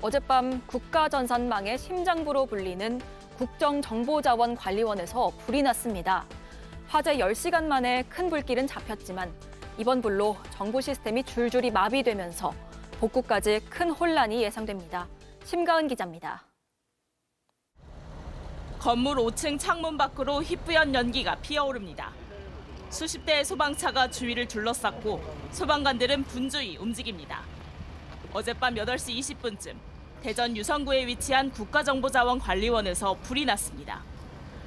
어젯밤 국가전산망의 심장부로 불리는 국정정보자원관리원에서 불이 났습니다. 화재 10시간 만에 큰 불길은 잡혔지만 이번 불로 정부 시스템이 줄줄이 마비되면서 복구까지 큰 혼란이 예상됩니다. 심가은 기자입니다. 건물 5층 창문 밖으로 희뿌연 연기가 피어오릅니다. 수십 대의 소방차가 주위를 둘러쌌고 소방관들은 분주히 움직입니다. 어젯밤 8시 20분쯤 대전 유성구에 위치한 국가정보자원관리원에서 불이 났습니다.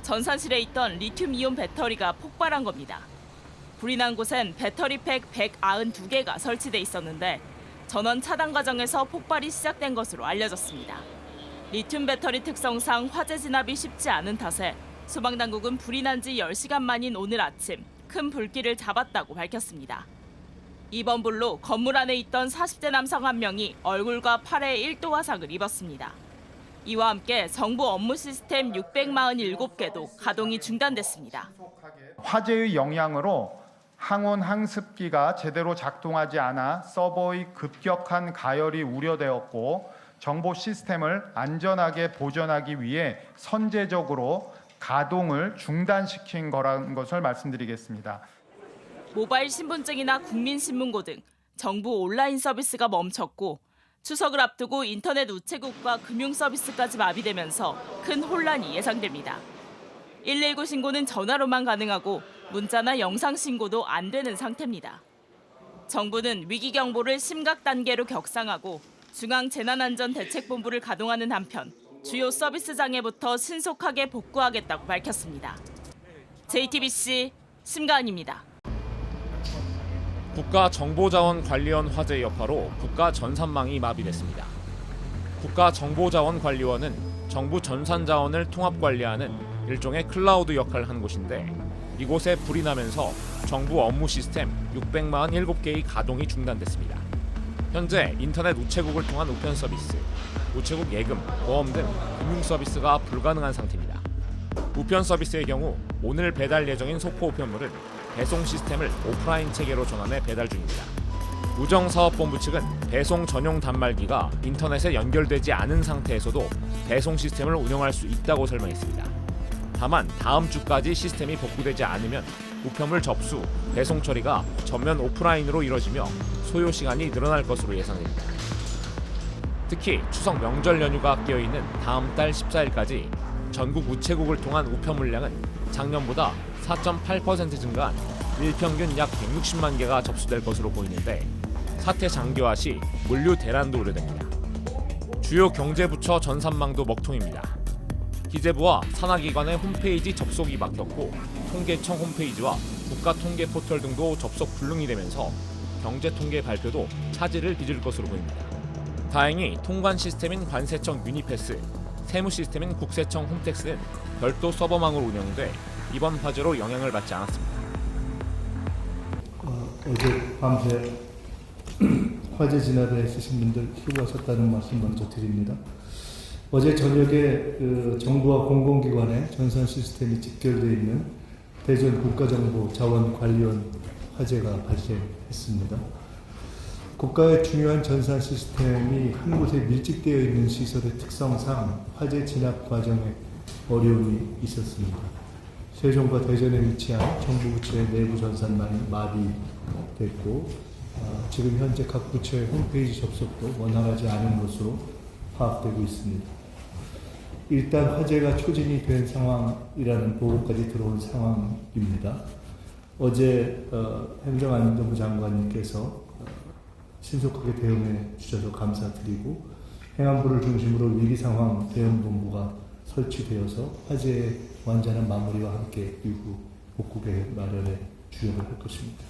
전산실에 있던 리튬이온 배터리가 폭발한 겁니다. 불이 난 곳엔 배터리팩 192개가 설치돼 있었는데 전원 차단 과정에서 폭발이 시작된 것으로 알려졌습니다. 리튬 배터리 특성상 화재 진압이 쉽지 않은 탓에 소방당국은 불이 난 지 10시간 만인 오늘 아침 큰 불길을 잡았다고 밝혔습니다. 이번 불로 건물 안에 있던 40대 남성 1명이 얼굴과 팔에 1도 화상을 입었습니다. 이와 함께 정부 업무 시스템 647개도 가동이 중단됐습니다. 화재의 영향으로 항온 항습기가 제대로 작동하지 않아 서버의 급격한 가열이 우려되었고 정보 시스템을 안전하게 보존하기 위해 선제적으로 가동을 중단시킨 거라는 것을 말씀드리겠습니다. 모바일 신분증이나 국민신문고 등 정부 온라인 서비스가 멈췄고 추석을 앞두고 인터넷 우체국과 금융 서비스까지 마비되면서 큰 혼란이 예상됩니다. 119 신고는 전화로만 가능하고 문자나 영상 신고도 안 되는 상태입니다. 정부는 위기 경보를 심각 단계로 격상하고 중앙재난안전대책본부를 가동하는 한편 주요 서비스 장애부터 신속하게 복구하겠다고 밝혔습니다. JTBC 심가은입니다. 국가정보자원관리원 화재 여파로 국가전산망이 마비됐습니다. 국가정보자원관리원은 정부 전산자원을 통합관리하는 일종의 클라우드 역할을 하는 곳인데 이곳에 불이 나면서 정부 업무 시스템 647개의 가동이 중단됐습니다. 현재 인터넷 우체국을 통한 우편 서비스, 우체국 예금, 보험 등 금융 서비스가 불가능한 상태입니다. 우편 서비스의 경우 오늘 배달 예정인 소포 우편물은 배송 시스템을 오프라인 체계로 전환해 배달 중입니다. 우정사업본부 측은 배송 전용 단말기가 인터넷에 연결되지 않은 상태에서도 배송 시스템을 운영할 수 있다고 설명했습니다. 다만 다음 주까지 시스템이 복구되지 않으면 우편물 접수, 배송 처리가 전면 오프라인으로 이뤄지며 소요 시간이 늘어날 것으로 예상됩니다. 특히 추석 명절 연휴가 끼어있는 다음 달 14일까지 전국 우체국을 통한 우편 물량은 작년보다 4.8% 증가한 일평균 약 160만 개가 접수될 것으로 보이는데 사태 장기화 시 물류 대란도 우려됩니다. 주요 경제부처 전산망도 먹통입니다. 기재부와 산하기관의 홈페이지 접속이 막혔고 통계청 홈페이지와 국가통계 포털 등도 접속 불능이 되면서 경제통계 발표도 차질을 빚을 것으로 보입니다. 다행히 통관 시스템인 관세청 유니패스, 세무 시스템인 국세청 홈택스는 별도 서버망으로 운영돼 이번 화재로 영향을 받지 않았습니다. 어제 밤새 화재 진압에 있으신 분들 수고하셨다는 말씀 먼저 드립니다. 어제 저녁에 정부와 공공기관의 전산 시스템이 직결되어 있는 대전 국가정보자원관리원 화재가 발생했습니다. 국가의 중요한 전산 시스템이 한 곳에 밀집되어 있는 시설의 특성상 화재 진압 과정에 어려움이 있었습니다. 세종과 대전에 위치한 정부 부처의 내부 전산망이 마비됐고 지금 현재 각 부처의 홈페이지 접속도 원활하지 않은 것으로 파악되고 있습니다. 일단 화재가 초진이 된 상황이라는 보고까지 들어온 상황입니다. 어제 행정안전부 장관님께서 신속하게 대응해 주셔서 감사드리고 행안부를 중심으로 위기상황 대응본부가 설치되어서 화재의 완전한 마무리와 함께 이후 복구 계획 마련에 주력을 할 것입니다.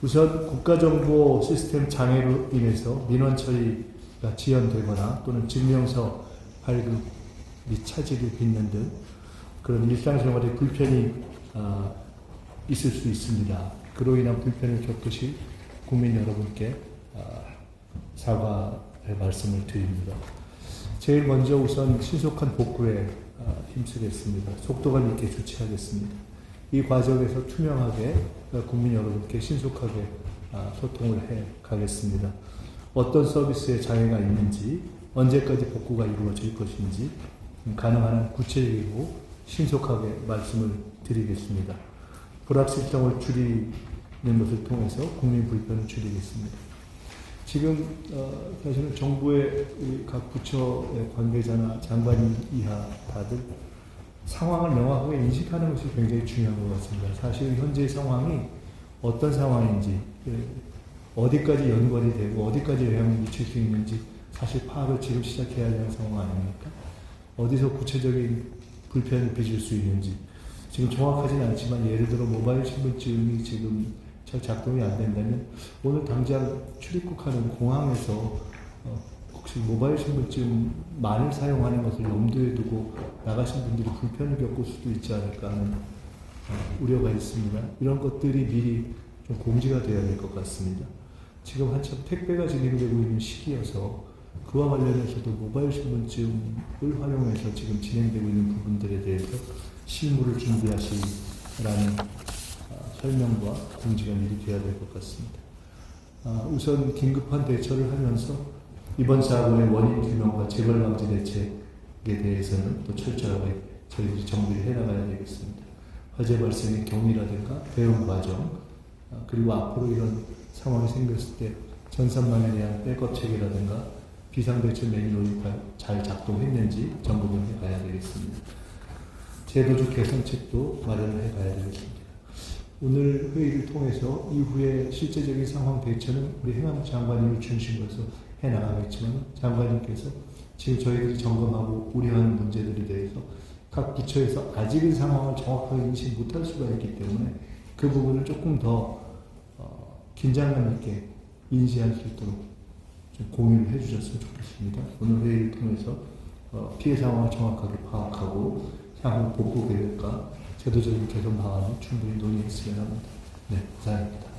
우선 국가정보 시스템 장애로 인해서 민원 처리가 지연되거나 또는 증명서 발급 및 차질을 빚는 등 그런 일상생활에 불편이 있을 수 있습니다. 그로 인한 불편을 겪으실 국민 여러분께 사과의 말씀을 드립니다. 제일 먼저 우선 신속한 복구에 힘쓰겠습니다. 속도감 있게 조치하겠습니다. 이 과정에서 투명하게 국민 여러분께 신속하게 소통을 해 가겠습니다. 어떤 서비스에 장애가 있는지 언제까지 복구가 이루어질 것인지 가능한 한 구체적이고 신속하게 말씀을 드리겠습니다. 불확실성을 줄이는 것을 통해서 국민 불편을 줄이겠습니다. 지금 사실은 정부의 각 부처의 관계자나 장관 이하 다들 상황을 명확하게 인식하는 것이 굉장히 중요한 것 같습니다. 사실 현재 상황이 어떤 상황인지, 어디까지 연관이 되고 어디까지 영향을 미칠 수 있는지 사실 파악을 지금 시작해야 하는 상황 아닙니까? 어디서 구체적인 불편을 빚을 수 있는지 지금 정확하지는 않지만 예를 들어 모바일 신분증이 지금 잘 작동이 안 된다면 오늘 당장 출입국하는 공항에서 혹시 모바일 신분증만을 사용하는 것을 염두에 두고 나가신 분들이 불편을 겪을 수도 있지 않을까 하는 우려가 있습니다. 이런 것들이 미리 좀 공지가 되어야 될 것 같습니다. 지금 한참 택배가 진행되고 있는 시기여서 그와 관련해서도 모바일 신분증을 활용해서 지금 진행되고 있는 부분들에 대해서 실무를 준비하시라는 설명과 공지가 미리 돼야 될 것 같습니다. 우선 긴급한 대처를 하면서 이번 사고의 원인 규명과 재발 방지 대책에 대해서는 또 철저하게 저희들이 정비를 해나가야 되겠습니다. 화재 발생의 경위라든가 대응 과정, 그리고 앞으로 이런 상황이 생겼을 때 전산망에 대한 백업 체계라든가 비상대처 매뉴얼이 잘 작동했는지 점검을 해가야 되겠습니다. 제도적 개선책도 마련을 해가야 되겠습니다. 오늘 회의를 통해서 이후에 실제적인 상황 대처는 우리 행안부 장관님을 중심으로 해서 해나가겠지만 장관님께서 지금 저희들이 점검하고 우려하는 문제들에 대해서 각 부처에서 아직은 상황을 정확하게 인식 못할 수가 있기 때문에 그 부분을 조금 더 긴장감 있게 인지할 수 있도록 좀 공유를 해주셨으면 좋겠습니다. 오늘 회의를 통해서 피해 상황을 정확하게 파악하고 향후 복구 계획과 제도적인 개선 방안을 충분히 논의했으면 합니다. 네, 감사합니다.